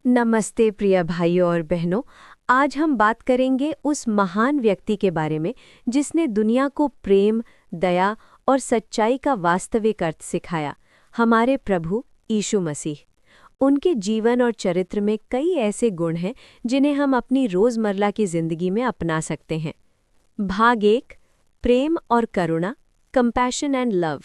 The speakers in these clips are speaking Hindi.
नमस्ते प्रिय भाइयों और बहनों। आज हम बात करेंगे उस महान व्यक्ति के बारे में जिसने दुनिया को प्रेम, दया और सच्चाई का वास्तविक अर्थ सिखाया, हमारे प्रभु यीशु मसीह। उनके जीवन और चरित्र में कई ऐसे गुण हैं जिन्हें हम अपनी रोज़मर्रा की ज़िंदगी में अपना सकते हैं। भाग 1, प्रेम और करुणा, कंपैशन एंड लव।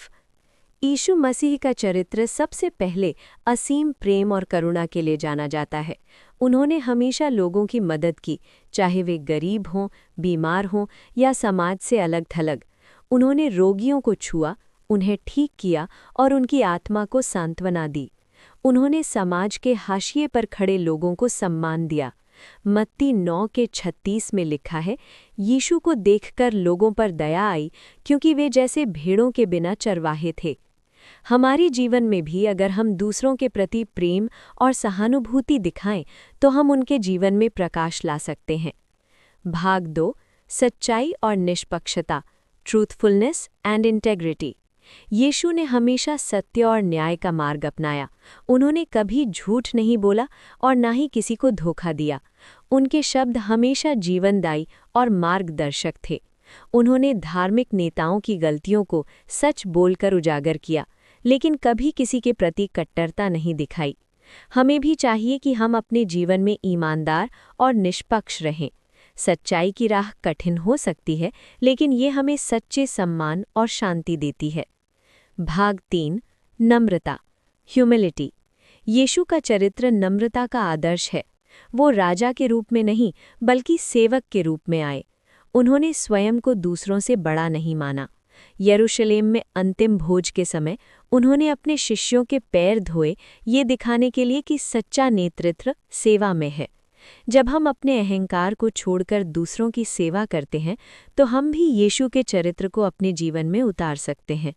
यीशु मसीह का चरित्र सबसे पहले असीम प्रेम और करुणा के लिए जाना जाता है। उन्होंने हमेशा लोगों की मदद की, चाहे वे गरीब हों, बीमार हों या समाज से अलग-थलग। उन्होंने रोगियों को छुआ, उन्हें ठीक किया और उनकी आत्मा को सांत्वना दी। उन्होंने समाज के हाशिए पर खड़े लोगों को सम्मान दिया। मत्ती 9:36 में लिखा है, यीशु को देखकर लोगों पर दया आई क्योंकि वे जैसे भेड़ों के बिना चरवाहे थे। हमारी जीवन में भी अगर हम दूसरों के प्रति प्रेम और सहानुभूति दिखाएं तो हम उनके जीवन में प्रकाश ला सकते हैं। भाग 2, सच्चाई और निष्पक्षता, ट्रूथफुलनेस एंड इंटेग्रिटी। यीशु ने हमेशा सत्य और न्याय का मार्ग अपनाया। उन्होंने कभी झूठ नहीं बोला और ना ही किसी को धोखा दिया। उनके शब्द हमेशा जीवनदायी और मार्गदर्शक थे। उन्होंने धार्मिक नेताओं की गलतियों को सच बोलकर उजागर किया, लेकिन कभी किसी के प्रति कट्टरता नहीं दिखाई। हमें भी चाहिए कि हम अपने जीवन में ईमानदार और निष्पक्ष रहें। सच्चाई की राह कठिन हो सकती है, लेकिन ये हमें सच्चे सम्मान और शांति देती है। भाग 3, नम्रता, ह्यूमिलिटी। यीशु का चरित्र नम्रता का आदर्श है। वो राजा के रूप में नहीं, बल्कि सेवक के रूप में आए। उन्होंने स्वयं को दूसरों से बड़ा नहीं माना। यरूशलेम में अंतिम भोज के समय उन्होंने अपने शिष्यों के पैर धोए, ये दिखाने के लिए कि सच्चा नेतृत्व सेवा में है। जब हम अपने अहंकार को छोड़कर दूसरों की सेवा करते हैं तो हम भी यीशु के चरित्र को अपने जीवन में उतार सकते हैं।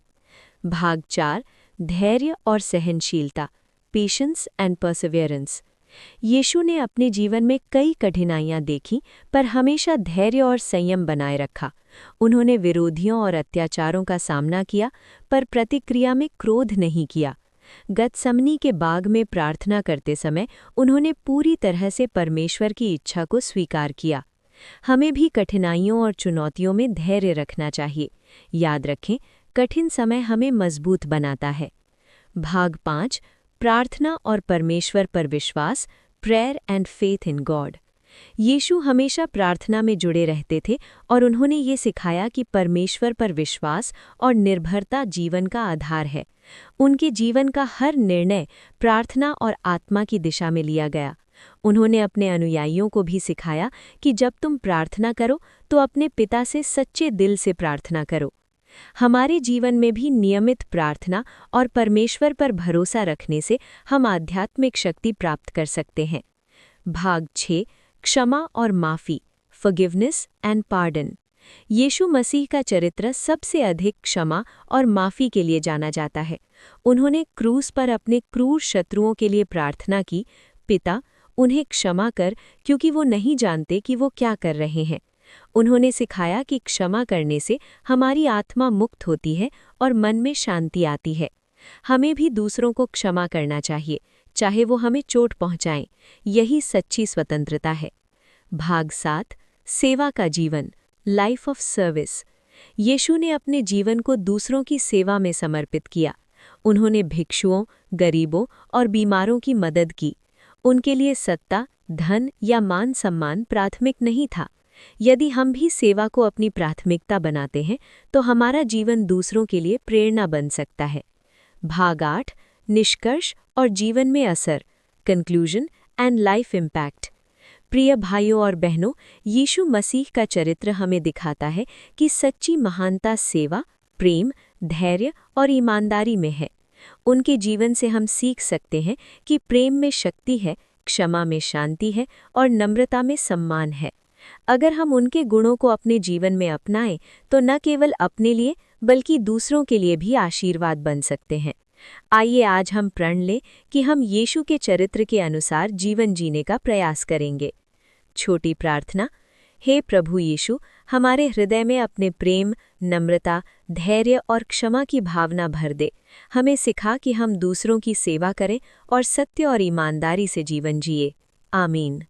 भाग 4, धैर्य और सहनशीलता, पेशेंस एंड परसिवियरेंस। यीशु ने अपने जीवन में कई कठिनाइयां देखीं, पर हमेशा धैर्य और संयम बनाए रखा। उन्होंने विरोधियों और अत्याचारों का सामना किया, पर प्रतिक्रिया में क्रोध नहीं किया। गतसमनी के बाग में प्रार्थना करते समय उन्होंने पूरी तरह से परमेश्वर की इच्छा को स्वीकार किया। हमें भी कठिनाइयों और चुनौतियों में धैर्य रखना चाहिए। याद रखें, कठिन समय हमें मजबूत बनाता है। भाग 5, प्रार्थना और परमेश्वर पर विश्वास, prayer and faith in God. यीशु हमेशा प्रार्थना में जुड़े रहते थे और उन्होंने ये सिखाया कि परमेश्वर पर विश्वास और निर्भरता जीवन का आधार है। उनके जीवन का हर निर्णय प्रार्थना और आत्मा की दिशा में लिया गया। उन्होंने अपने अनुयायियों को भी सिखाया कि जब तुम प्रार्थना करो तो अपने पिता से सच्चे दिल से प्रार्थना करो। हमारे जीवन में भी नियमित प्रार्थना और परमेश्वर पर भरोसा रखने से हम आध्यात्मिक शक्ति प्राप्त कर सकते हैं। भाग 6, क्षमा और माफ़ी, फॉरगिवनेस एंड पार्डन। यीशु मसीह का चरित्र सबसे अधिक क्षमा और माफ़ी के लिए जाना जाता है। उन्होंने क्रूस पर अपने क्रूर शत्रुओं के लिए प्रार्थना की, पिता, उन्हें क्षमा कर क्योंकि वो नहीं जानते कि वो क्या कर रहे हैं। उन्होंने सिखाया कि क्षमा करने से हमारी आत्मा मुक्त होती है और मन में शांति आती है। हमें भी दूसरों को क्षमा करना चाहिए, चाहे वो हमें चोट पहुंचाएं। यही सच्ची स्वतंत्रता है। भाग 7, सेवा का जीवन, लाइफ ऑफ सर्विस। यीशु ने अपने जीवन को दूसरों की सेवा में समर्पित किया। उन्होंने भिक्षुओं, गरीबों और बीमारों की मदद की। उनके लिए सत्ता, धन या मान सम्मान प्राथमिक नहीं था। यदि हम भी सेवा को अपनी प्राथमिकता बनाते हैं तो हमारा जीवन दूसरों के लिए प्रेरणा बन सकता है। भाग 8, निष्कर्ष और जीवन में असर, कंक्लूजन एंड लाइफ इम्पैक्ट। प्रिय भाइयों और बहनों, यीशु मसीह का चरित्र हमें दिखाता है कि सच्ची महानता सेवा, प्रेम, धैर्य और ईमानदारी में है। उनके जीवन से हम सीख सकते हैं कि प्रेम में शक्ति है, क्षमा में शांति है और नम्रता में सम्मान है। अगर हम उनके गुणों को अपने जीवन में अपनाएं तो न केवल अपने लिए बल्कि दूसरों के लिए भी आशीर्वाद बन सकते हैं। आइए आज हम प्रण लें कि हम यीशु के चरित्र के अनुसार जीवन जीने का प्रयास करेंगे। छोटी प्रार्थना। हे प्रभु यीशु, हमारे हृदय में अपने प्रेम, नम्रता, धैर्य और क्षमा की भावना भर दे। हमें सिखा कि हम दूसरों की सेवा करें और सत्य और ईमानदारी से जीवन जिए। आमीन।